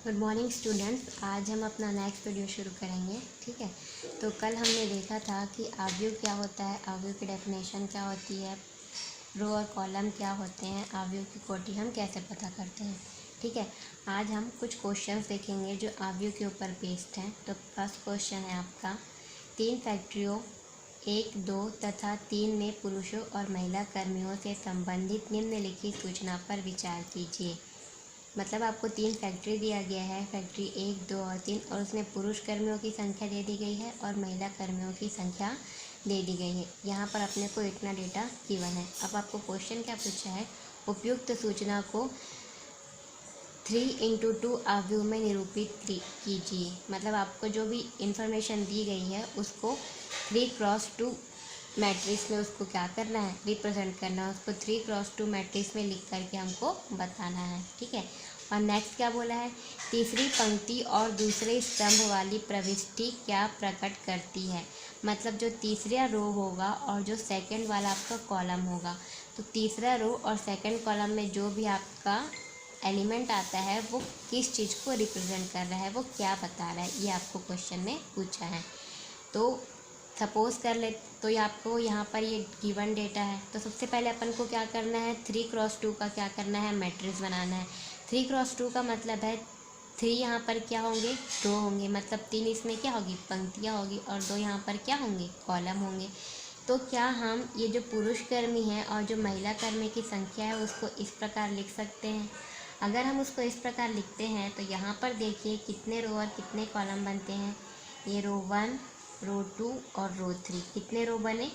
Good morning students. आज हम अपना नेक्स्ट वीडियो शुरू करेंगे। ठीक है, तो कल हमने देखा था कि अवयव क्या होता है, अवयव की डेफिनेशन क्या होती है, रो और कॉलम क्या होते हैं, अवयव की कोटि हम कैसे पता करते हैं। ठीक है, आज हम कुछ क्वेश्चंस देखेंगे जो अवयव के ऊपर बेस्ड हैं। तो फर्स्ट क्वेश्चन है आपका, 3 फैक्ट्रियों 1, 2 तथा 3 में पुरुषों और महिला कर्मियों से संबंधित निम्नलिखित सूचना पर विचार कीजिए। मतलब आपको 3 फैक्ट्री दिया गया है, फैक्ट्री 1, 2 और 3, और उसमें पुरुष कर्मियों की संख्या दे दी गई है और महिला कर्मियों की संख्या दे दी गई है। यहाँ पर अपने को इतना डेटा गिवन है। अब आपको क्वेश्चन क्या पूछा है, उपयुक्त सूचना को 3x2 अवयव में निरूपित कीजिए। मतलब आपको जो भी इंफॉर्मेशन दी गई है उसको 3x2 मैट्रिक्स में उसको क्या करना है, रिप्रेजेंट करना है। उसको 3x2 मैट्रिक्स में लिख करके हमको बताना है। ठीक है, और नेक्स्ट क्या बोला है, तीसरी पंक्ति और दूसरे स्तंभ वाली प्रविष्टि क्या प्रकट करती है। मतलब जो तीसरा रो होगा और जो सेकंड वाला आपका कॉलम होगा, तो तीसरा रो और सेकंड कॉलम में जो भी आपका एलिमेंट आता है वो किस चीज़ को रिप्रेजेंट कर रहा है, वो क्या बता रहा है, ये आपको क्वेश्चन में पूछा है। तो सपोज कर ले, तो ये आपको यहाँ पर ये गिवन डेटा है। तो सबसे पहले अपन को क्या करना है, 3x2 का क्या करना है, मैट्रिक्स बनाना है। 3x2 का मतलब है 3 यहाँ पर क्या होंगे, रो होंगे, मतलब 3 इसमें क्या होगी, पंक्तियाँ होगी, और 2 यहाँ पर क्या होंगे, कॉलम होंगे। तो क्या हम ये जो पुरुष कर्मी है और जो महिला कर्मी की संख्या है उसको इस प्रकार लिख सकते हैं। अगर हम उसको इस प्रकार लिखते हैं तो यहाँ पर देखिए कितने रो और कितने कॉलम बनते हैं। ये रो 1, रो 2 और रो 3, कितने रो बने,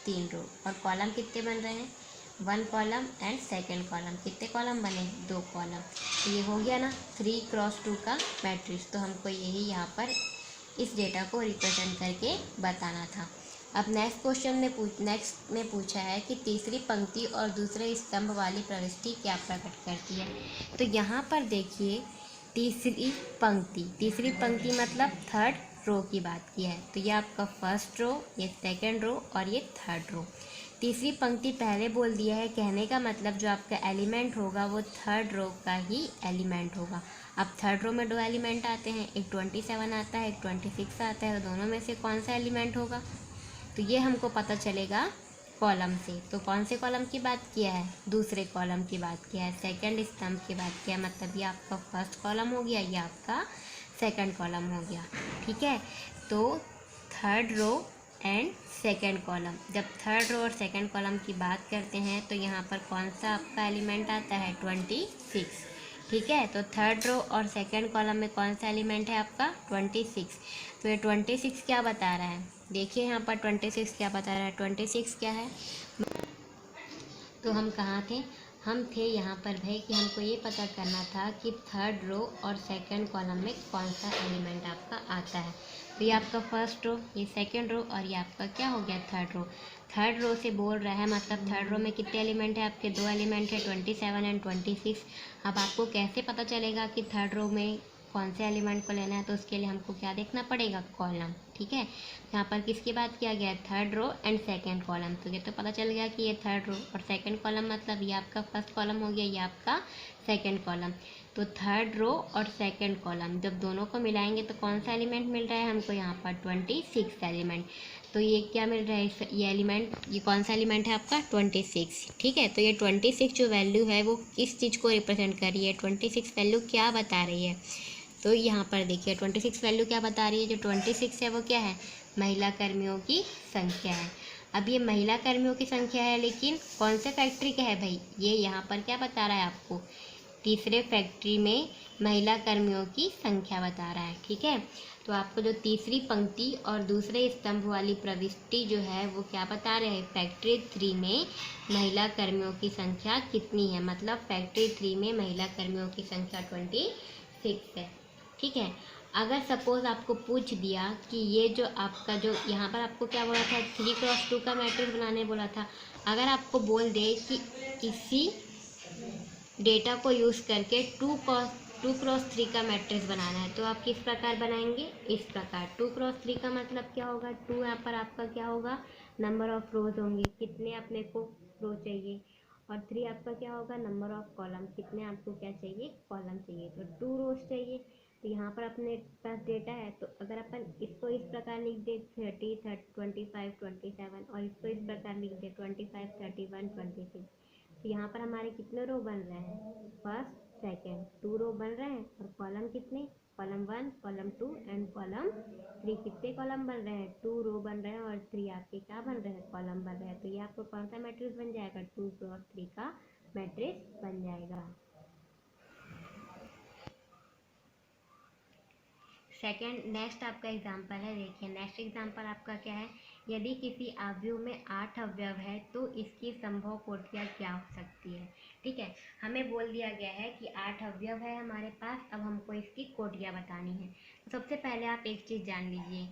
3 रो, और कॉलम कितने बन रहे हैं, 1 कॉलम एंड सेकेंड कॉलम, कितने कॉलम बने, 2 कॉलम। तो ये हो गया ना 3x2 का मैट्रिक्स। तो हमको यही यहाँ पर इस डेटा को रिप्रेजेंट करके बताना था। अब नेक्स्ट में पूछा है कि तीसरी पंक्ति और दूसरे स्तंभ वाली प्रविष्टि क्या प्रकट करती है। तो यहाँ पर देखिए तीसरी पंक्ति मतलब थर्ड रो की बात की है। तो ये आपका फर्स्ट रो, ये सेकंड रो और ये थर्ड रो। तीसरी पंक्ति पहले बोल दिया है, कहने का मतलब जो आपका एलिमेंट होगा वो थर्ड रो का ही एलिमेंट होगा। अब थर्ड रो में 2 एलिमेंट आते हैं, एक 27 आता है, एक 26 आता है, तो दोनों में से कौन सा एलिमेंट होगा, तो ये हमको पता चलेगा कॉलम से। तो कौन से कॉलम की बात किया है, दूसरे कॉलम की बात किया है, सेकंड स्तंभ की बात किया है। मतलब ये आपका फर्स्ट कॉलम हो गया, ये आपका सेकंड कॉलम हो गया। ठीक है, तो third row and second column, जब थर्ड रो और सेकंड कॉलम की बात करते हैं तो यहाँ पर कौन सा आपका एलिमेंट आता है, 26। ठीक है, तो थर्ड रो और सेकंड कॉलम में कौन सा एलिमेंट है आपका, 26। तो ये 26 क्या बता रहा है, देखिए यहाँ पर 26 क्या बता रहा है, 26 क्या है। तो हम कहाँ थे, हम थे यहाँ पर भाई कि हमको ये पता करना था कि थर्ड रो और सेकंड कॉलम में कौन सा एलिमेंट आपका आता है। तो ये आपका फर्स्ट रो, ये सेकंड रो, और ये आपका क्या हो गया, थर्ड रो। थर्ड रो से बोल रहा है, मतलब थर्ड रो में कितने एलिमेंट है आपके, 2 एलिमेंट है, 27 एंड 26। अब आपको कैसे पता चलेगा कि थर्ड रो में कौन से एलिमेंट को लेना है, तो उसके लिए हमको क्या देखना पड़ेगा, कॉलम। ठीक है, यहाँ पर किसकी बात किया गया है, third row and second column. तो ये तो पता चल गया कि ये थर्ड रो और सेकंड कॉलम, मतलब ये आपका फर्स्ट कॉलम हो गया, ये आपका सेकंड कॉलम। तो थर्ड रो और सेकंड कॉलम जब दोनों को मिलाएंगे तो कौन सा एलिमेंट मिल रहा है हमको, यहाँ पर 26 एलिमेंट। तो ये क्या मिल रहा है, ये एलिमेंट, ये कौन सा एलिमेंट है आपका, 26। ठीक है, तो ये 26 जो वैल्यू है वो किस चीज़ को रिप्रेजेंट कर रही है, 26 वैल्यू क्या बता रही है। तो यहाँ पर देखिए 26 वैल्यू क्या बता रही है, जो 26 है वो क्या है, महिला कर्मियों की संख्या है। अब ये महिला कर्मियों की संख्या है, लेकिन कौन से फैक्ट्री का है भाई, ये यहाँ पर क्या बता रहा है आपको, तीसरे फैक्ट्री में महिला कर्मियों की संख्या बता रहा है। ठीक है, तो आपको जो तीसरी पंक्ति और दूसरे स्तंभ वाली प्रविष्टि जो है वो क्या बता रहे हैं, फैक्ट्री 3 में महिला कर्मियों की संख्या कितनी है। मतलब फैक्ट्री 3 में महिला कर्मियों की संख्या 26 है। ठीक है, अगर सपोज आपको पूछ दिया कि ये जो आपका जो यहाँ पर आपको क्या बोला था, 3x2 का मैट्रिक्स बनाने बोला था। अगर आपको बोल दे कि इसी डेटा को यूज़ करके 2x3 का मैट्रिक्स बनाना है, तो आप किस प्रकार बनाएंगे, इस प्रकार। 2x3 का मतलब क्या होगा, 2 यहाँ पर आपका क्या होगा, नंबर ऑफ रोज होंगे, कितने अपने को रो चाहिए, और 3 आपका क्या होगा, नंबर ऑफ कॉलम, कितने आपको क्या चाहिए, कॉलम चाहिए, तो 2 रोज चाहिए। तो यहाँ पर अपने पास डेटा है, तो अगर अपन इसको इस प्रकार लिख दे 30, 25, 27 और इसको इस प्रकार लिख दे 25, 31, 26, तो यहाँ पर हमारे कितने रो बन रहे हैं, फर्स्ट सेकेंड 2 रो बन रहे हैं, और कॉलम कितने, कॉलम 1, कॉलम 2 एंड कॉलम 3, कितने कॉलम बन रहे हैं, 2 रो बन रहे हैं, और 3 आपके क्या बन रहे हैं, कॉलम बन रहे हैं। तो ये आपको कौन सा मैट्रिक्स बन जाएगा, 2 क्रॉस 3 का मैट्रिक्स बन जाएगा। सेकेंड नेक्स्ट आपका एग्जाम्पल है, देखिए नेक्स्ट एग्जाम्पल आपका क्या है, यदि किसी अवयव में 8 अवयव है तो इसकी संभव कोटियाँ क्या हो सकती है। ठीक है, हमें बोल दिया गया है कि 8 अवयव है हमारे पास, अब हमको इसकी कोटियाँ बतानी है। तो सबसे पहले आप एक चीज़ जान लीजिए,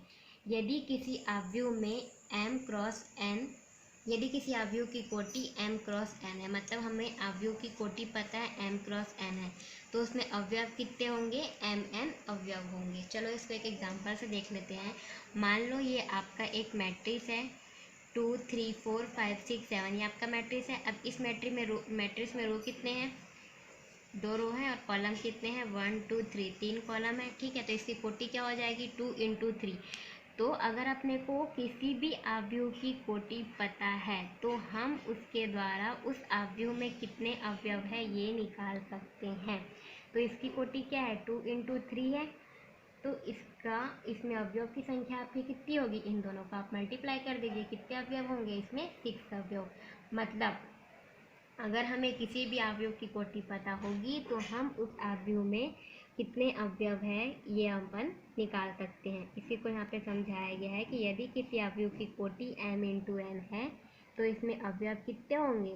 यदि किसी अवयव में m क्रॉस n, यदि किसी अवयव की कोटि m क्रॉस n है, मतलब हमें अवयव की कोटि पता है m क्रॉस n है, तो उसमें अवयव कितने होंगे, mn अवयव होंगे। चलो इसको एक एग्जांपल से देख लेते हैं। मान लो ये आपका एक मैट्रिक्स है 2, 3, 4, 5, 6, 7, ये आपका मैट्रिक्स है। अब इस मैट्रिक्स में रो कितने हैं, 2 रो हैं, और कॉलम कितने हैं, 1, 2, 3, 3 कॉलम है। ठीक है, तो इसकी कोटि क्या हो जाएगी, 2 × 3। तो अगर अपने को किसी भी अवयव की कोटि पता है तो हम उसके द्वारा उस अवयव में कितने अवयव है ये निकाल सकते हैं। तो इसकी कोटि क्या है, 2 × 3 है, तो इसमें अवयव की संख्या आपकी कितनी होगी, इन दोनों का आप मल्टीप्लाई कर दीजिए, कितने अवयव होंगे, इसमें 6 अवयव। मतलब अगर हमें किसी भी अवयव की कोटि पता होगी तो हम उस अवयव में कितने अवयव है ये अपन निकाल सकते हैं। इसी को यहाँ पे समझाया गया है कि यदि किसी अवयव की कोटि m × n है तो इसमें अवयव कितने होंगे,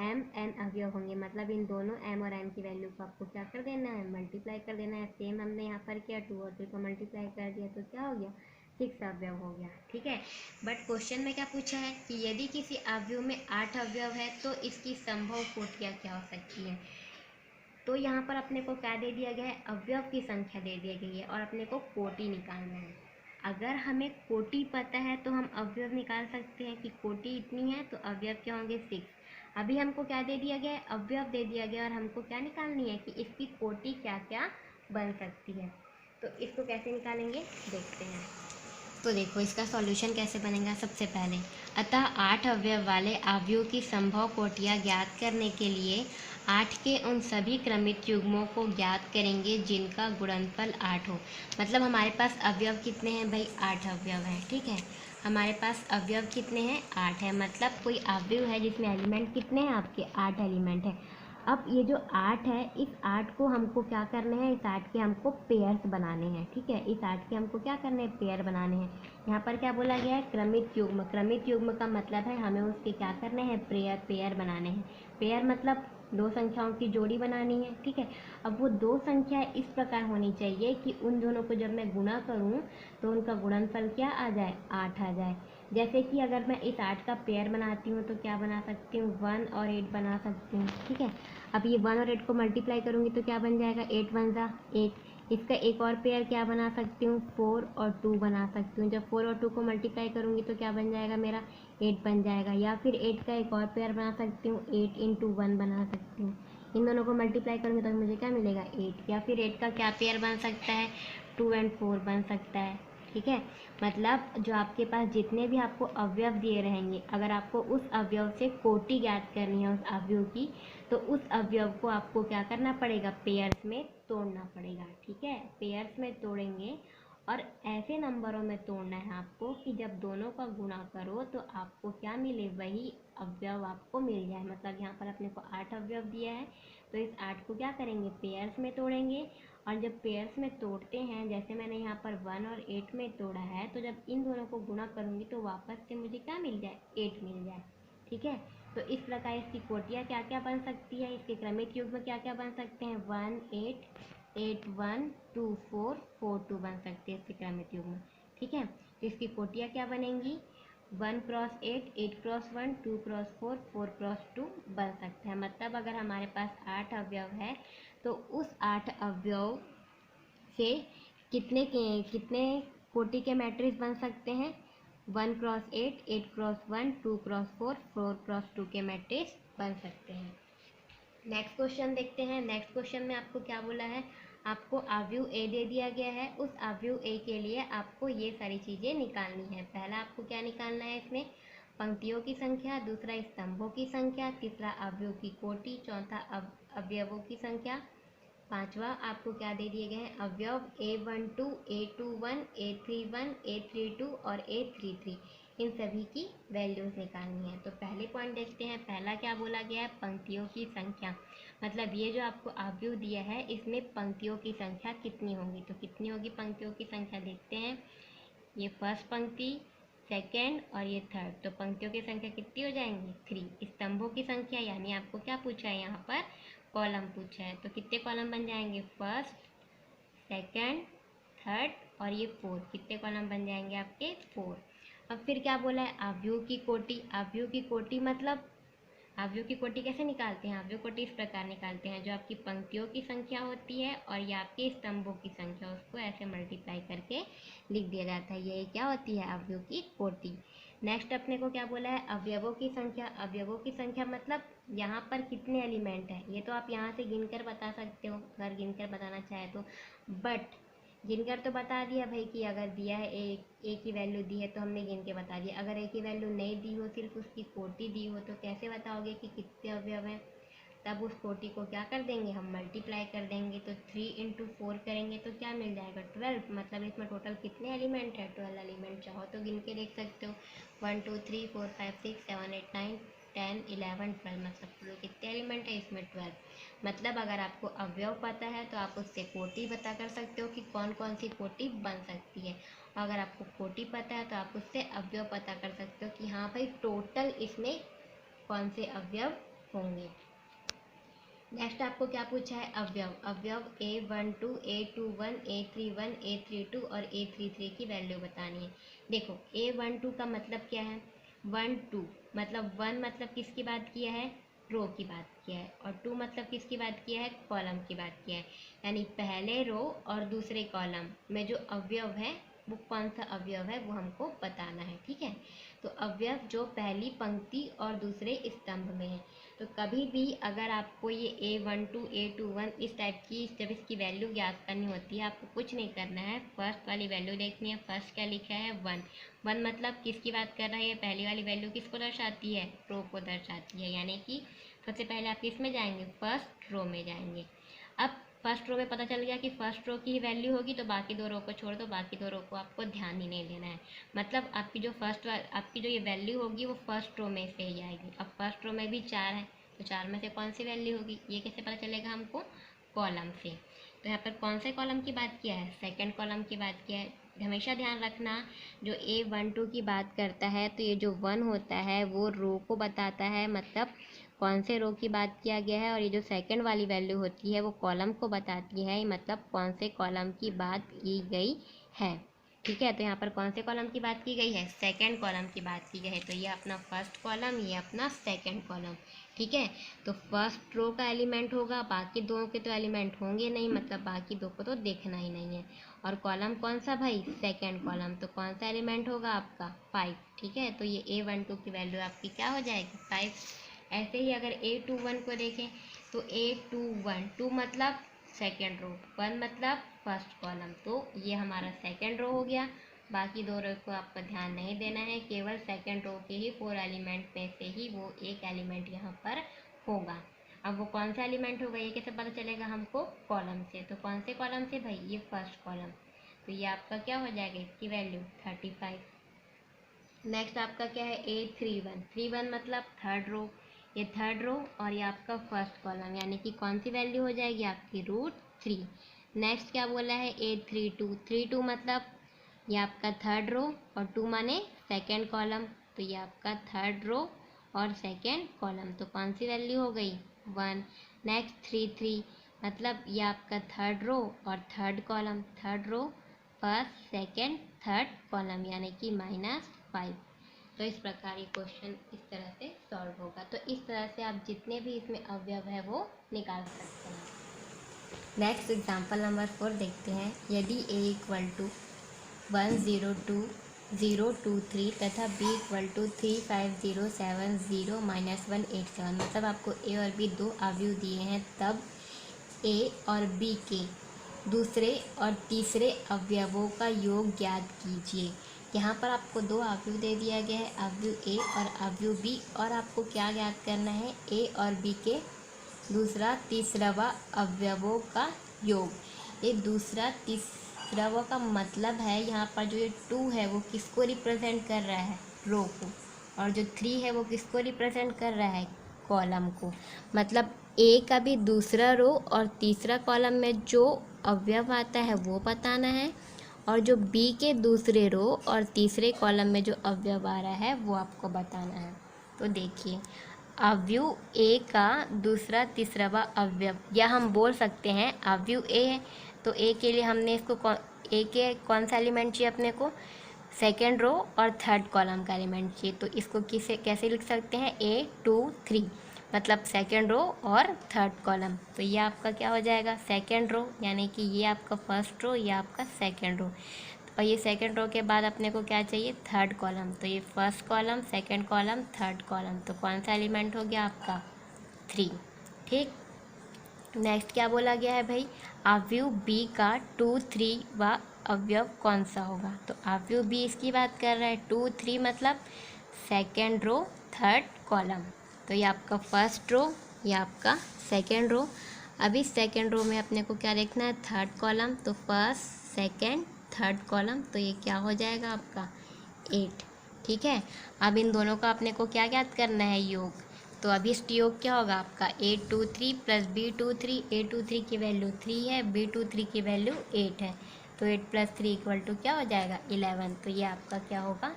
m n अवयव होंगे। मतलब इन दोनों m और n की वैल्यू को आपको क्या कर देना है, मल्टीप्लाई कर देना है। सेम हमने यहाँ पर किया, 2 और 3 को मल्टीप्लाई कर दिया तो क्या हो गया, 6 अवयव हो गया। ठीक है, बट क्वेश्चन में क्या पूछा है कि यदि किसी अवयव में 8 अवयव है तो इसकी संभव कोटियाँ क्या हो सकती हैं। तो यहाँ पर अपने को क्या दे दिया गया है, अवयव की संख्या दे दी गई है और अपने को कोटि निकालना है। अगर हमें कोटि पता है तो हम अवयव निकाल सकते हैं कि कोटि इतनी है तो अवयव क्या होंगे, 6। अभी हमको क्या दे दिया गया है, अवयव दे दिया गया और हमको क्या निकालनी है कि इसकी कोटि क्या क्या बन सकती है। तो इसको कैसे निकालेंगे देखते हैं। तो देखो इसका सॉल्यूशन कैसे बनेगा। सबसे पहले अतः 8 अवयव वाले अवयव की संभव कोटियाँ ज्ञात करने के लिए 8 के उन सभी क्रमित युग्मों को ज्ञात करेंगे जिनका गुणनफल 8 हो। मतलब हमारे पास अवयव कितने हैं भाई, 8 अवयव हैं। ठीक है, हमारे पास अवयव कितने हैं, 8 है। मतलब कोई अवयव है जिसमें एलिमेंट कितने हैं आपके, 8 एलिमेंट है। अब ये जो 8 है, इस 8 को हमको क्या करने हैं, इस 8 के हमको पेयर्स बनाने हैं। ठीक है, इस 8 के हमको क्या करने हैं, पेयर बनाने हैं। यहाँ पर क्या बोला गया है, क्रमित युग्म। क्रमित युग्म का मतलब है हमें उसके क्या करने हैं, पेयर बनाने हैं। पेयर मतलब 2 संख्याओं की जोड़ी बनानी है। ठीक है, अब वो 2 संख्या इस प्रकार होनी चाहिए कि उन दोनों को जब मैं गुणा करूँ तो उनका गुणनफल क्या आ जाए, 8 आ जाए। जैसे कि अगर मैं इस 8 का पेयर बनाती हूँ तो क्या बना सकती हूँ, 1 और 8 बना सकती हूँ। ठीक है, अब ये 1 और 8 को मल्टीप्लाई करूँगी तो क्या बन जाएगा, 8 1 जा 8। इसका एक और पेयर क्या बना सकती हूँ, 4 और 2 बना सकती हूँ। जब 4 और 2 को मल्टीप्लाई करूँगी तो क्या बन जाएगा, मेरा 8 बन जाएगा। या फिर 8 का एक और पेयर बना सकती हूँ, 8 × 1 बना सकती हूँ। इन दोनों को मल्टीप्लाई करूँगी तो मुझे क्या मिलेगा, 8। या फिर 8 का क्या पेयर बन सकता है, 2 और 4 बन सकता है। ठीक है, मतलब जो आपके पास जितने भी आपको अवयव दिए रहेंगे, अगर आपको उस अवयव से कोटि ज्ञात करनी है उस अवयव की, तो उस अवयव को आपको क्या करना पड़ेगा, पेयर्स में तोड़ना पड़ेगा। ठीक है, पेयर्स में तोड़ेंगे और ऐसे नंबरों में तोड़ना है आपको कि जब दोनों का गुणा करो तो आपको क्या मिले, वही अवयव आपको मिल जाए। मतलब यहाँ पर अपने को 8 अवयव दिया है तो इस 8 को क्या करेंगे, पेयर्स में तोड़ेंगे। और जब पेयर्स में तोड़ते हैं, जैसे मैंने यहाँ पर 1 और 8 में तोड़ा है, तो जब इन दोनों को गुणा करूँगी तो वापस से मुझे क्या मिल जाए, 8 मिल जाए। ठीक है, तो इस प्रकार इसकी कोटियाँ क्या क्या बन सकती है, इसके क्रमिक युग्म क्या क्या बन सकते हैं, 1 8 8 1 2 4 4 2 बन सकते हैं इसके क्रमिक युग्म। ठीक है, तो इसकी कोटियाँ क्या बनेंगी, 1 क्रॉस 8 8 क्रॉस 1 2 क्रॉस 4 4 क्रॉस 2 बन सकता है। मतलब अगर हमारे पास 8 अवयव है तो उस 8 अवयव से कितने कोटि के मैट्रिक्स बन सकते हैं, 1x8, 8x1, 2x4, 4x2 के मैट्रिक्स बन सकते हैं। नेक्स्ट क्वेश्चन देखते हैं। नेक्स्ट क्वेश्चन में आपको क्या बोला है, आपको अवयव ए दे दिया गया है। उस अवयव ए के लिए आपको ये सारी चीज़ें निकालनी है। पहला आपको क्या निकालना है, इसमें पंक्तियों की संख्या, दूसरा स्तंभों की संख्या, तीसरा अवयव की कोटि, चौथा अवयवों की संख्या, पांचवा आपको क्या दे दिए गए हैं, अवयव A12, A21, A31, A32 और A33, इन सभी की वैल्यूज निकालनी है। तो पहले पॉइंट देखते हैं। पहला क्या बोला गया है, पंक्तियों की संख्या, मतलब ये जो आपको अवयव दिया है इसमें पंक्तियों की संख्या कितनी होगी। तो कितनी होगी पंक्तियों की संख्या, देखते हैं। ये फर्स्ट पंक्ति, सेकेंड और ये थर्ड, तो पंक्तियों की संख्या कितनी हो जाएंगी, 3। स्तंभों की संख्या, यानी आपको क्या पूछा है यहाँ पर, कॉलम पूछा है, तो कितने कॉलम बन जाएंगे, फर्स्ट, सेकेंड, थर्ड और ये फोर्थ, कितने कॉलम बन जाएंगे आपके, 4। अब फिर क्या बोला है, अवयव की कोटि। अवयव की कोटि मतलब अवयव की कोटि कैसे निकालते हैं, अवयव कोटि इस प्रकार निकालते हैं, जो आपकी पंक्तियों की संख्या होती है और ये आपके स्तंभों की संख्या, उसको ऐसे मल्टीप्लाई करके लिख दिया जाता है, ये क्या होती है, अवयव की कोटि। नेक्स्ट अपने को क्या बोला है, अवयवों की संख्या। अवयवों की संख्या मतलब यहाँ पर कितने एलिमेंट हैं, ये तो आप यहाँ से गिनकर बता सकते हो अगर गिनकर बताना चाहे तो, बट गिनकर तो बता दिया भाई कि अगर दिया है ए की वैल्यू दी है तो हमने गिन के बता दिया। अगर ए की वैल्यू नहीं दी हो, सिर्फ उसकी कोटि दी हो, तो कैसे बताओगे कि कितने अवयव हैं, तब उस कोटि को क्या कर देंगे, हम मल्टीप्लाई कर देंगे। तो 3 × 4 करेंगे तो क्या मिल जाएगा, 12, मतलब इसमें टोटल कितने एलिमेंट है, 12 एलिमेंट। चाहो तो गिन के देख सकते हो, 1 2 3 4 5 6 7 8 9 10 11 12, मतलब कितने एलिमेंट है इसमें, 12। मतलब अगर आपको अवयव पता है तो आप उससे कोटि पता कर सकते हो कि कौन कौन सी कोटि बन सकती है। और अगर आपको कोटि पता है तो आप उससे अवयव पता कर सकते हो कि हाँ भाई टोटल इसमें कौन से अवयव होंगे। नेक्स्ट आपको क्या पूछा है, अवयव। अवयव A12, A21, A31, A32 और A33 की वैल्यू बतानी है। देखो A12 का मतलब क्या है, 1 2, मतलब 1 मतलब किसकी बात किया है, रो की बात किया है, और 2 मतलब किसकी बात किया है, कॉलम की बात किया है। यानी पहले रो और दूसरे कॉलम में जो अवयव है वो कौन सा अवयव है वो हमको बताना है, ठीक है। तो अवयव जो पहली पंक्ति और दूसरे स्तंभ में है। तो कभी भी अगर आपको ये A12, A21 इस टाइप की जब इसकी वैल्यू ज्ञात करनी होती है, आपको कुछ नहीं करना है, फर्स्ट वाली वैल्यू देखनी है। फर्स्ट क्या लिखा है, 1। 1 मतलब किसकी बात कर रहा है, ये पहली वाली वैल्यू किसको दर्शाती है, रो को दर्शाती है। यानी कि सबसे पहले आप किस में जाएंगे, फर्स्ट रो में जाएंगे। अब फर्स्ट रो में पता चल गया कि फर्स्ट रो की ही वैल्यू होगी, तो बाकी दो रो को छोड़ दो, बाकी दो रो को आपको ध्यान ही नहीं देना है। मतलब आपकी जो ये वैल्यू होगी वो फर्स्ट रो में से ही आएगी। अब फर्स्ट रो में भी 4 है, तो 4 में से कौन सी वैल्यू होगी, ये कैसे पता चलेगा हमको, कॉलम से। तो यहाँ पर कौन से कॉलम की बात किया है, सेकेंड कॉलम की बात किया है। हमेशा ध्यान रखना, जो A12 की बात करता है तो ये जो 1 होता है वो रो को बताता है, मतलब कौन से रो की बात किया गया है, और ये जो सेकंड वाली वैल्यू होती है वो कॉलम को बताती है, मतलब कौन से कॉलम की बात की गई है, ठीक है। तो यहाँ पर कौन से कॉलम की बात की गई है, सेकंड कॉलम की बात की गई है। तो ये अपना फर्स्ट कॉलम, ये अपना सेकंड कॉलम, ठीक है। तो फर्स्ट रो का एलिमेंट होगा, बाकी दो के तो एलिमेंट होंगे नहीं, मतलब बाकी दो को तो देखना ही नहीं है। और कॉलम कौन सा भाई, सेकंड कॉलम, तो कौन सा एलिमेंट होगा आपका, 5, ठीक है। तो ये A12 की वैल्यू आपकी क्या हो जाएगी, 5। ऐसे ही अगर A21 को देखें तो A21, 2 मतलब सेकेंड रो, 1 मतलब फर्स्ट कॉलम, तो ये हमारा सेकेंड रो हो गया। बाकी दो रो को आपको ध्यान नहीं देना है, केवल सेकेंड रो के ही 4 एलिमेंट में से ही वो एक एलिमेंट यहाँ पर होगा। अब वो कौन सा एलिमेंट होगा ये कैसे पता चलेगा हमको, कॉलम से। तो कौन से कॉलम से भाई, ये फर्स्ट कॉलम, तो ये आपका क्या हो जाएगा, इसकी वैल्यू 35। नेक्स्ट आपका क्या है, A31, 31 मतलब थर्ड रो, ये थर्ड रो और ये आपका फर्स्ट कॉलम, यानी कि कौन सी वैल्यू हो जाएगी आपकी, √3। नेक्स्ट क्या बोला है, A32, 32 मतलब ये आपका थर्ड रो और 2 माने सेकेंड कॉलम, तो ये आपका थर्ड रो और सेकेंड कॉलम, तो कौन सी वैल्यू हो गई, 1। नेक्स्ट 33 मतलब ये आपका थर्ड रो और third column, third row first second third column, यानी कि -5। तो इस प्रकार ये क्वेश्चन इस तरह से सॉल्व होगा। तो इस तरह से आप जितने भी इसमें अवयव है वो निकाल सकते हैं। नेक्स्ट एग्जांपल नंबर 4 देखते हैं। यदि A = 102 023 तथा B इक्वल टू 3507 मतलब आपको ए और बी दो अवयव दिए हैं, तब ए और बी के दूसरे और तीसरे अवयवों का योग ज्ञात कीजिए। यहाँ पर आपको दो अवयव दे दिया गया है, अवयव ए और अवयव बी, और आपको क्या ज्ञात करना है, ए और बी के दूसरा तीसरा अवयवों का योग। ये दूसरा तीसरा का मतलब है, यहाँ पर जो ये 2 है वो किसको रिप्रेजेंट कर रहा है, रो को, और जो 3 है वो किसको रिप्रेजेंट कर रहा है, कॉलम को। मतलब ए का भी दूसरा रो और तीसरा कॉलम में जो अवयव आता है वो बताना है, और जो बी के दूसरे रो और तीसरे कॉलम में जो अवयव आ रहा है वो आपको बताना है। तो देखिए, अवयव ए का दूसरा तीसरा अवयव, या हम बोल सकते हैं अवयव ए है, तो ए के लिए हमने इसको ए के कौन सा एलिमेंट चाहिए अपने को, सेकेंड रो और थर्ड कॉलम का एलिमेंट चाहिए। तो इसको कैसे लिख सकते हैं, A 2 3, मतलब सेकेंड रो और थर्ड कॉलम। तो ये आपका क्या हो जाएगा, सेकेंड रो, यानी कि ये आपका फर्स्ट रो, ये आपका सेकेंड रो, और ये सेकेंड रो के बाद अपने को क्या चाहिए, थर्ड कॉलम। तो ये first column, second column, third column, तो कौन सा एलिमेंट हो गया आपका, 3। ठीक, नेक्स्ट क्या बोला गया है भाई, अवयव बी का 2 3 व अवयव कौन सा होगा। तो अवयव बी इसकी बात कर रहा है, 2 3 मतलब सेकेंड रो थर्ड कॉलम। तो ये आपका फर्स्ट रो, ये आपका सेकेंड रो। अभी सेकेंड रो में अपने को क्या देखना है, थर्ड कॉलम, तो फर्स्ट सेकेंड थर्ड कॉलम, तो ये क्या हो जाएगा आपका 8। ठीक है, अब इन दोनों का अपने को क्या ज्ञात करना है, योग। तो अभी इस योग क्या होगा आपका, A23 प्लस B23, A23 की वैल्यू 3 है, B23 की वैल्यू 8 है, तो 8 प्लस 3 इक्वल टू क्या हो जाएगा, 11। तो ये आपका क्या होगा,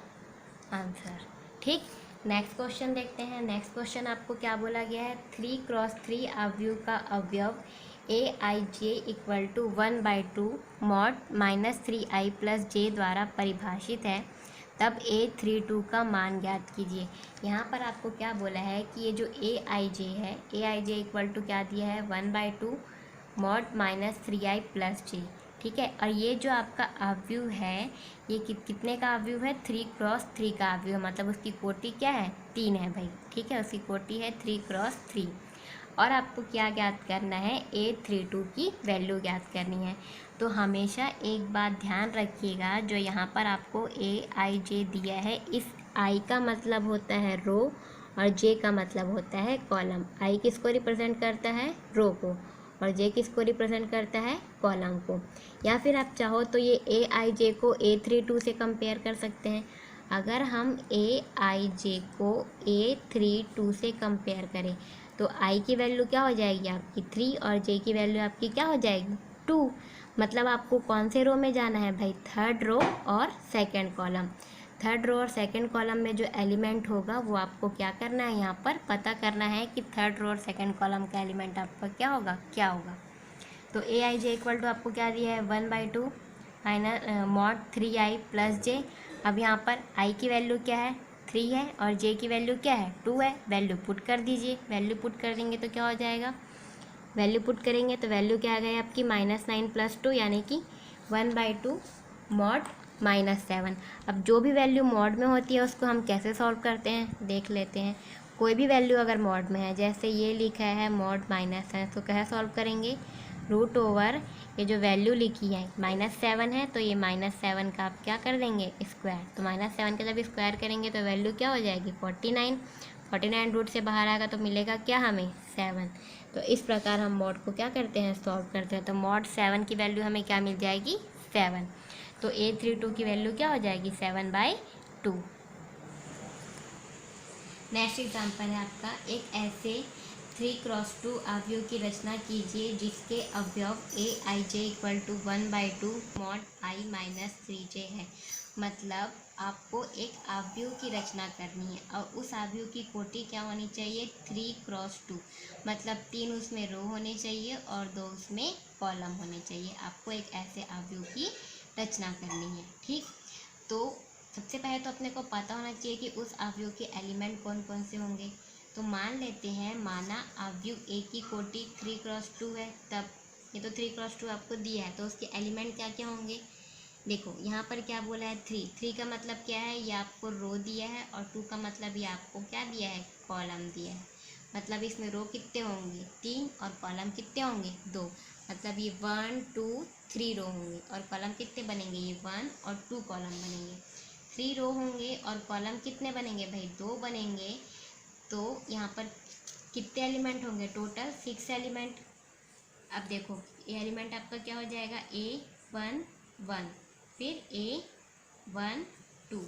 आंसर। ठीक, नेक्स्ट क्वेश्चन देखते हैं। नेक्स्ट क्वेश्चन आपको क्या बोला गया है, 3x3 अवयव का अवयव AIJ equal to 1/2 mod -3i plus J द्वारा परिभाषित है, तब A32 का मान ज्ञात कीजिए। यहाँ पर आपको क्या बोला है कि ये जो AIJ है, AIJ इक्वल टू क्या दिया है, 1/2 मॉड -3i प्लस जे। ठीक है, और ये जो आपका अवयव है, ये कितने का अवयव है, 3x3 का अवयव, मतलब उसकी कोटि क्या है, 3 है भाई। ठीक है, उसकी कोटि है 3x3, और आपको क्या ज्ञात करना है, A32 की वैल्यू ज्ञात करनी है। तो हमेशा एक बात ध्यान रखिएगा, जो यहाँ पर आपको AIJ दिया है, इस I का मतलब होता है रो और J का मतलब होता है कॉलम। I किसको रिप्रेजेंट करता है, रो को, और J किसको रिप्रेजेंट करता है, कॉलम को। या फिर आप चाहो तो ये AIJ को A32 से कंपेयर कर सकते हैं। अगर हम AIJ को A32 से कंपेयर करें तो I की वैल्यू क्या हो जाएगी आपकी 3, और J की वैल्यू आपकी क्या हो जाएगी 2। मतलब आपको कौन से रो में जाना है भाई, थर्ड रो और सेकंड कॉलम। थर्ड रो और सेकंड कॉलम में जो एलिमेंट होगा वो आपको क्या करना है, यहाँ पर पता करना है कि थर्ड रो और सेकंड कॉलम का एलिमेंट आपका क्या होगा, क्या होगा। तो AIJ इक्वल टू आपको क्या दिया है, 1/2 माइनस मॉड 3i प्लस जे। अब यहाँ पर I की वैल्यू क्या है, 3 है, और J की वैल्यू क्या है, 2 है। वैल्यू पुट कर दीजिए, वैल्यू पुट कर देंगे तो क्या हो जाएगा, वैल्यू पुट करेंगे तो वैल्यू क्या आ गई आपकी -9 + 2, यानी कि 1/2 मॉड -7। अब जो भी वैल्यू मॉड में होती है उसको हम कैसे सॉल्व करते हैं, देख लेते हैं। कोई भी वैल्यू अगर मॉड में है, जैसे ये लिखा है मॉड -7, तो कैसे सॉल्व करेंगे, √, ये जो वैल्यू लिखी है -7 है, तो ये -7 का आप क्या कर देंगे, स्क्वायर। तो -7 का जब स्क्वायर करेंगे तो वैल्यू क्या हो जाएगी 49। 49 रूट से बाहर आएगा तो मिलेगा क्या हमें, 7। तो इस प्रकार हम मॉड को क्या करते हैं, सॉल्व करते हैं। तो मॉड 7 की वैल्यू हमें क्या मिल जाएगी, 7। तो A32 की वैल्यू क्या हो जाएगी, 7/2। नेक्स्ट एग्जाम्पल है आपका, एक ऐसे 3x2 अवयव की रचना कीजिए जिसके अवयव AIJ equal to 1/2 mod I - 3j है। मतलब आपको एक अवयव की रचना करनी है और उस अवयव की कोटि क्या होनी चाहिए, 3x2, मतलब 3 उसमें रो होने चाहिए और 2 उसमें कॉलम होने चाहिए। आपको एक ऐसे अवयव की रचना करनी है। ठीक, तो सबसे पहले तो अपने को पता होना चाहिए कि उस अवयव के एलिमेंट कौन कौन से होंगे। तो मान लेते हैं, माना अवयव A की कोटि 3x2 है, तब ये तो 3x2 आपको दिया है, तो उसके एलिमेंट क्या क्या होंगे, देखो यहाँ पर क्या बोला है, 3 का मतलब क्या है, ये आपको रो दिया है, और 2 का मतलब ये आपको क्या दिया है, कॉलम दिया है। मतलब इसमें रो कितने होंगे, 3, और कॉलम कितने होंगे, 2। मतलब ये 1 2 3 रो होंगे, और कॉलम कितने बनेंगे, ये 1 और 2 कॉलम बनेंगे। 3 रो होंगे और कॉलम कितने बनेंगे भाई, 2 बनेंगे। तो यहाँ पर कितने एलिमेंट होंगे, टोटल 6 एलिमेंट। अब देखो ये एलिमेंट आपका क्या हो जाएगा, A1 1, फिर A1 2,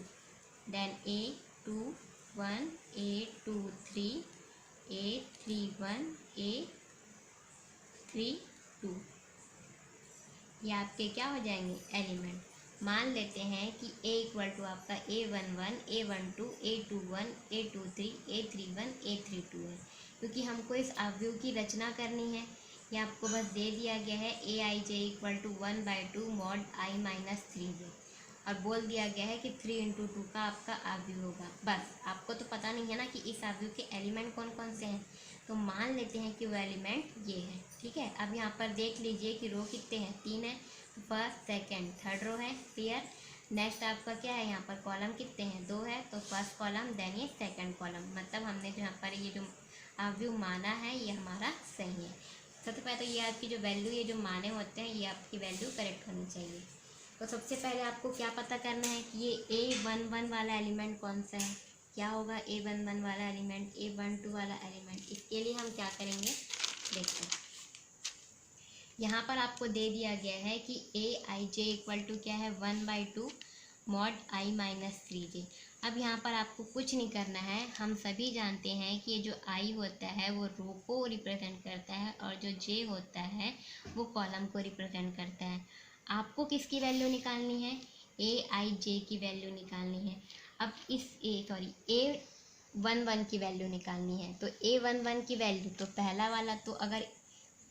then A2 1, A2 3, A3 1, A3 2। ये आपके क्या हो जाएंगे, एलिमेंट। मान लेते हैं कि A इक्वल टू आपका A11 A12 A21 A23 A31 A32 है, क्योंकि हमको इस अवयव की रचना करनी है। ये आपको बस दे दिया गया है Aij equal to 1/2 mod I minus 3j, और बोल दिया गया है कि 3 × 2 का आपका अवयव होगा। बस आपको तो पता नहीं है ना कि इस अवयव के एलिमेंट कौन कौन से हैं, तो मान लेते हैं कि वो एलिमेंट ये है। ठीक है, अब यहाँ पर देख लीजिए कि रो कितने हैं, 3 है। फर्स्ट सेकंड थर्ड रो है, क्लियर। नेक्स्ट आपका क्या है, यहाँ पर कॉलम कितने हैं, 2 है। तो फर्स्ट कॉलम देन ये सेकंड कॉलम, मतलब हमने जो यहाँ पर ये जो अवयव माना है ये हमारा सही है। सबसे पहले तो ये आपकी जो वैल्यू, ये जो माने होते हैं, ये आपकी वैल्यू करेक्ट होनी चाहिए। तो सबसे पहले आपको क्या पता करना है कि ये A11 वाला एलिमेंट कौन सा है, क्या होगा A11 वाला एलिमेंट, A12 वाला एलिमेंट। इसके लिए हम क्या करेंगे, देखो यहाँ पर आपको दे दिया गया है कि Aij इक्वल टू क्या है, 1/2 मॉड I माइनस 3j। अब यहाँ पर आपको कुछ नहीं करना है। हम सभी जानते हैं कि ये जो I होता है वो रो को रिप्रेजेंट करता है, और जो J होता है वो कॉलम को रिप्रेजेंट करता है। आपको किसकी वैल्यू निकालनी है, Aij की वैल्यू निकालनी है। अब इस A11 की वैल्यू निकालनी है। तो A11 की वैल्यू, तो पहला वाला, तो अगर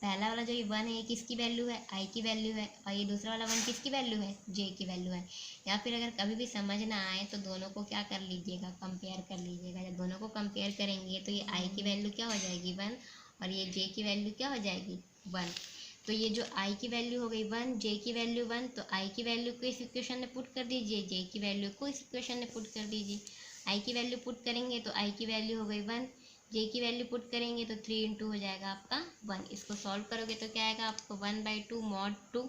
पहला वाला जो ये 1 है ये किसकी वैल्यू है, I की वैल्यू है, और ये दूसरा वाला 1 किसकी वैल्यू है, J की वैल्यू है। या फिर अगर कभी भी समझ ना आए तो दोनों को क्या कर लीजिएगा, कंपेयर कर लीजिएगा। जब दोनों को कंपेयर करेंगे तो ये I की वैल्यू क्या हो जाएगी, 1, और ये J की वैल्यू क्या हो जाएगी, 1। तो ये जो I की वैल्यू हो गई 1, J की वैल्यू 1, तो I की वैल्यू को इस इक्वेशन में पुट कर दीजिए, J की वैल्यू को इस इक्वेशन में पुट कर दीजिए। I की वैल्यू पुट करेंगे तो I की वैल्यू हो गई 1, J की वैल्यू पुट करेंगे तो 3 × हो जाएगा आपका 1। इसको सॉल्व करोगे तो क्या आएगा आपको, 1/2 मॉड 2।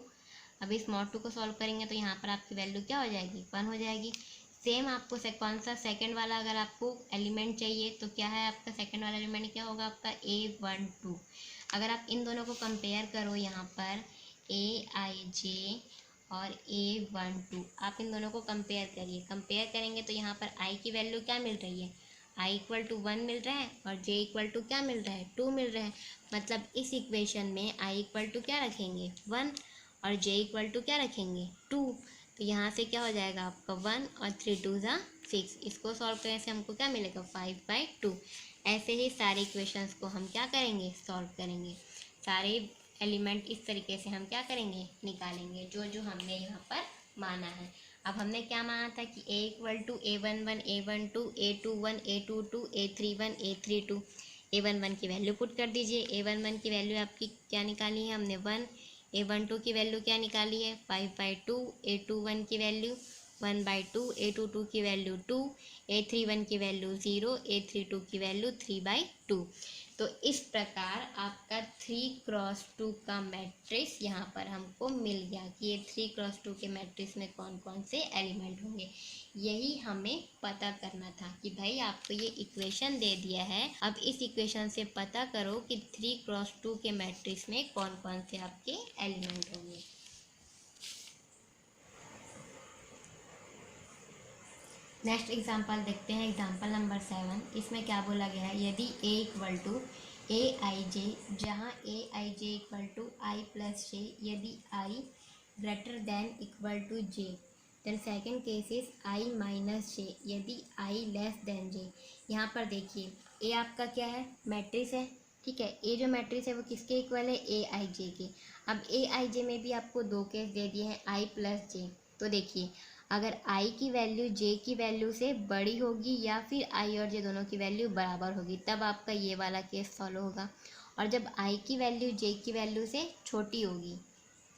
अब इस मॉड 2 को सॉल्व करेंगे तो यहाँ पर आपकी वैल्यू क्या हो जाएगी, 1 हो जाएगी। सेम आपको कौन सा सेकंड वाला अगर आपको एलिमेंट चाहिए तो क्या है आपका सेकंड वाला एलिमेंट, क्या होगा आपका A12। अगर आप इन दोनों को कंपेयर करो, यहाँ पर Aij और A12, आप इन दोनों को कंपेयर करिए। कंपेयर करेंगे तो यहाँ पर I की वैल्यू क्या मिल रही है, I इक्वल टू 1 मिल रहा है, और J इक्वल टू क्या मिल रहा है, 2 मिल रहा है। मतलब इस इक्वेशन में I इक्वल टू क्या रखेंगे, 1, और J इक्वल टू क्या रखेंगे, 2। तो यहाँ से क्या हो जाएगा आपका 1 और 3 2 ज़ा 6। इसको सॉल्व करने से हमको क्या मिलेगा, 5/2। ऐसे ही सारे इक्वेशंस को हम क्या करेंगे, सॉल्व करेंगे। सारे एलिमेंट इस तरीके से हम क्या करेंगे, निकालेंगे, जो जो हमने यहाँ पर माना है। अब हमने क्या माना था कि A equal to A11 A12 A21 A22 A31 A32। A11 की वैल्यू पुट कर दीजिए। A11 की वैल्यू आपकी क्या निकाली है हमने, 1। A12 की वैल्यू क्या निकाली है, 5/2। A21 की वैल्यू 1/2। A22 की वैल्यू 2। A31 की वैल्यू 0। A32 की वैल्यू 3/2। तो इस प्रकार आपका 3×2 का मैट्रिक्स यहाँ पर हमको मिल गया कि ये 3×2 के मैट्रिक्स में कौन कौन से एलिमेंट होंगे। यही हमें पता करना था कि भाई आपको ये इक्वेशन दे दिया है, अब इस इक्वेशन से पता करो कि 3×2 के मैट्रिक्स में कौन कौन से आपके एलिमेंट होंगे। नेक्स्ट एग्जाम्पल देखते हैं, एग्जाम्पल नंबर 7। इसमें क्या बोला गया है, यदि A इक्वल टू Aij, जहाँ Aij equal to I plus J, यदि I greater than equal to J, then second case is I minus J, यदि I लेस देन J। यहाँ पर देखिए A आपका क्या है, मैट्रिक्स है, ठीक है। A जो मैट्रिक्स है वो किसके इक्वल है, Aij के। अब Aij में भी आपको दो केस दे दिए हैं, I प्लस J। तो देखिए अगर I की वैल्यू J की वैल्यू से बड़ी होगी, या फिर I और J दोनों की वैल्यू बराबर होगी, तब आपका ये वाला केस फॉलो होगा। और जब I की वैल्यू J की वैल्यू से छोटी होगी,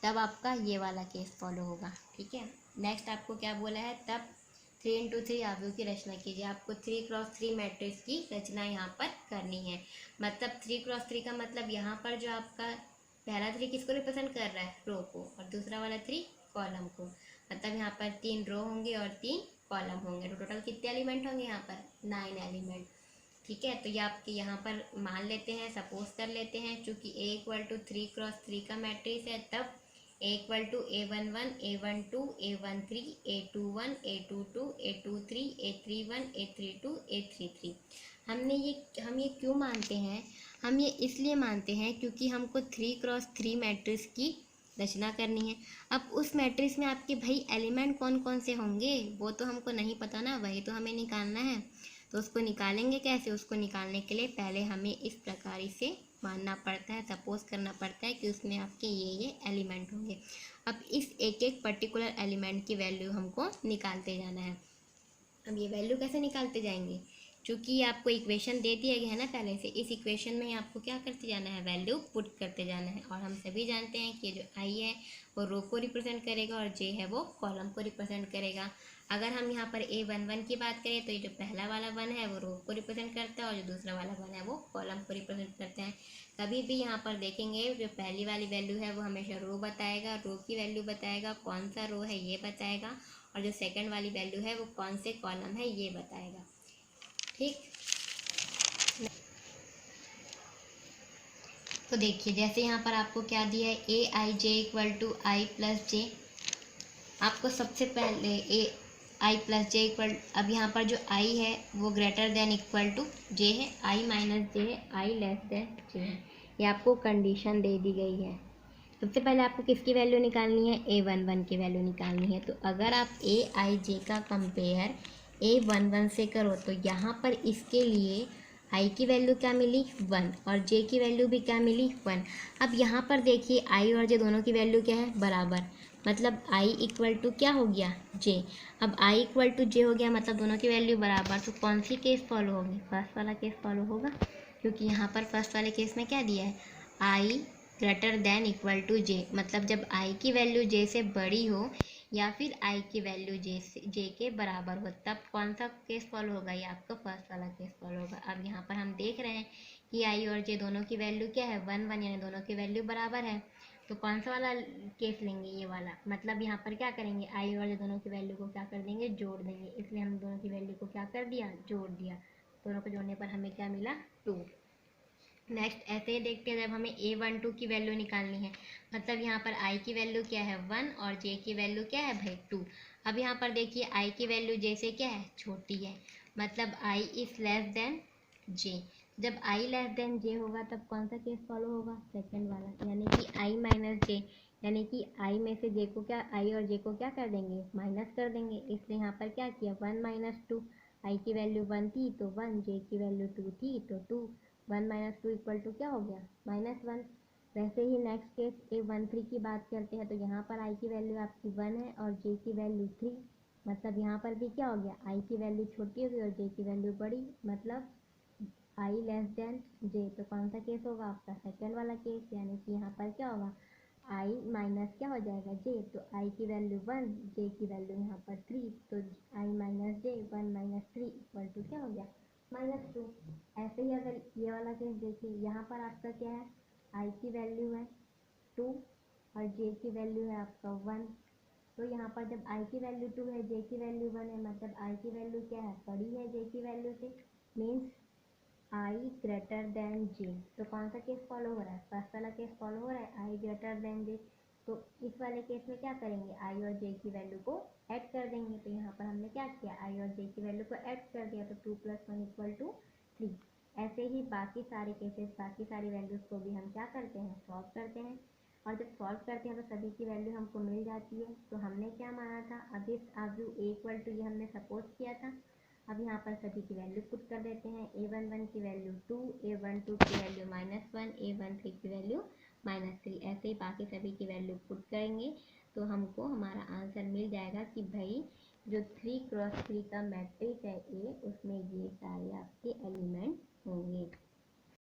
तब आपका ये वाला केस फॉलो होगा, ठीक है। नेक्स्ट आपको क्या बोला है, तब 3x3 अवयव की रचना कीजिए। आपको 3x3 मैट्रिक्स की रचना यहाँ पर करनी है। मतलब 3x3 का मतलब यहाँ पर जो आपका पहला 3 किसको रिप्रेजेंट कर रहा है, रो को, और दूसरा वाला 3 कॉलम को। मतलब यहाँ पर 3 रो होंगे और 3 कॉलम होंगे। तो टोटल कितने एलिमेंट होंगे यहाँ पर, 9 एलिमेंट। ठीक है, तो ये आपके यहाँ पर मान लेते हैं, सपोज कर लेते हैं, चूंकि A = 3x3 का मैट्रिक्स है, तब A = A11, A12, A13, A21, A22, A23, A31, A32, A33। हम ये क्यों मानते हैं, हम ये इसलिए मानते हैं क्योंकि हमको 3x3 मैट्रिक्स की रचना करनी है। अब उस मैट्रिक्स में आपके भाई एलिमेंट कौन कौन से होंगे वो तो हमको नहीं पता ना, वही तो हमें निकालना है। तो उसको निकालेंगे कैसे, उसको निकालने के लिए पहले हमें इस प्रकार से मानना पड़ता है, सपोज करना पड़ता है कि उसमें आपके ये एलिमेंट होंगे। अब इस एक एक पर्टिकुलर एलिमेंट की वैल्यू हमको निकालते जाना है। अब ये वैल्यू कैसे निकालते जाएंगे, चूँकि आपको इक्वेशन दे दिया गया है ना पहले से, इस इक्वेशन में आपको क्या करते जाना है, वैल्यू पुट करते जाना है। और हम सभी जानते हैं कि जो आई है वो रो को रिप्रेजेंट करेगा और जे है वो कॉलम को रिप्रेजेंट करेगा। अगर हम यहाँ पर A11 की बात करें तो ये जो पहला वाला 1 है वो रो को रिप्रेजेंट करता है और जो दूसरा वाला 1 है वो कॉलम को रिप्रेजेंट करता है। कभी भी यहाँ पर देखेंगे जो पहली वाली वैल्यू है वो हमेशा रो बताएगा, रो की वैल्यू बताएगा, कौन सा रो है ये बताएगा, और जो सेकंड वाली वैल्यू है वो कौन से कॉलम है ये बताएगा। ठीक, तो देखिए जैसे यहाँ पर आपको क्या दिया है, Aij = I + j। आपको सबसे पहले I + j इक्वल, अब यहाँ पर जो I है वो greater than equal to j है, I - j है, I लेस देन j है। ये आपको कंडीशन दे दी गई है। सबसे पहले आपको किसकी वैल्यू निकालनी है, A11 की वैल्यू निकालनी है। तो अगर आप Aij का कंपेयर A11 से करो तो यहाँ पर इसके लिए I की वैल्यू क्या मिली, 1, और J की वैल्यू भी क्या मिली, 1। अब यहाँ पर देखिए I और J दोनों की वैल्यू क्या है, बराबर। मतलब I = क्या हो गया, J। अब I = J हो गया, मतलब दोनों की वैल्यू बराबर। तो कौन सी केस फॉलो होगी, फर्स्ट वाला केस फॉलो होगा, क्योंकि यहाँ पर फर्स्ट वाले केस में क्या दिया है, I > J। मतलब जब I की वैल्यू J से बड़ी हो या फिर I की वैल्यू J के बराबर हो, तब कौन सा केस फॉलो होगा, ये आपका फर्स्ट वाला केस फॉलो होगा। अब यहाँ पर हम देख रहे हैं कि I और J दोनों की वैल्यू क्या है, 1 1, यानी दोनों की वैल्यू बराबर है। तो कौन सा वाला केस लेंगे, ये वाला। मतलब यहाँ पर क्या करेंगे, I और J दोनों की वैल्यू को क्या कर देंगे, जोड़ देंगे। इसलिए हम दोनों की वैल्यू को क्या कर दिया, जोड़ दिया। दोनों को जोड़ने पर हमें क्या मिला, 2। नेक्स्ट ऐसे ही देखते हैं, जब हमें A12 की वैल्यू निकालनी है, मतलब यहाँ पर I की वैल्यू क्या है, 1, और J की वैल्यू क्या है भाई, 2। अब यहाँ पर देखिए I की वैल्यू J से क्या है, छोटी है, मतलब I is less than J। जब I लेस देन J होगा तब कौन सा केस फॉलो होगा, सेकंड वाला, यानी कि I - J, यानी कि I में से J को क्या, I और J को क्या कर देंगे, माइनस कर देंगे। इसलिए यहाँ पर क्या किया, 1 - 2। I की वैल्यू 1 थी तो 1, J की वैल्यू 2 थी तो 2। 1 - 2 = क्या हो गया, -1। वैसे ही नेक्स्ट केस A13 की बात करते हैं, तो यहाँ पर I की वैल्यू आपकी 1 है और J की वैल्यू 3। मतलब यहाँ पर भी क्या हो गया, I की वैल्यू छोटी होगी और J की वैल्यू बड़ी, मतलब I लेस देन J। तो कौन सा केस होगा आपका, सेकेंड वाला केस, यानी कि यहाँ पर क्या होगा, I माइनस क्या हो जाएगा, J। तो I की वैल्यू 1, J की वैल्यू यहाँ पर 3, तो I - J, 1 - 3 = क्या हो गया, -2। ऐसे ही अगर ये वाला केस देखिए, यहाँ पर आपका क्या है, I की वैल्यू है 2 और J की वैल्यू है आपका 1। तो यहाँ पर जब I की वैल्यू 2 है, J की वैल्यू 1 है, मतलब I की वैल्यू क्या है, बड़ी है J की वैल्यू से, means I greater then J। तो कौन सा केस फॉलो हो रहा है, फर्स्ट वाला केस फॉलो हो रहा है, I ग्रेटर देन J। तो इस वाले केस में क्या करेंगे, I और J की वैल्यू को ऐड कर देंगे। तो यहाँ पर हमने क्या किया, I और J की वैल्यू को ऐड कर दिया, तो 2 + 1 = 3। ऐसे ही बाकी सारे केसेस, बाकी सारी वैल्यूज़ को भी हम क्या करते हैं, सॉल्व करते हैं। और जब सॉल्व करते हैं तो सभी की वैल्यू हमको मिल जाती है। तो हमने क्या माना था, अभी आव्यू A = ये हमने सपोज किया था। अब यहाँ पर सभी की वैल्यू पुट कर देते हैं। A11 की वैल्यू 2, A12 की वैल्यू -1, A13 की वैल्यू -3। ऐसे ही बाकी सभी की वैल्यू पुट करेंगे तो हमको हमारा आंसर मिल जाएगा कि भाई जो 3x3 का मैट्रिक्स है A, उसमें ये सारे आपके एलिमेंट होंगे।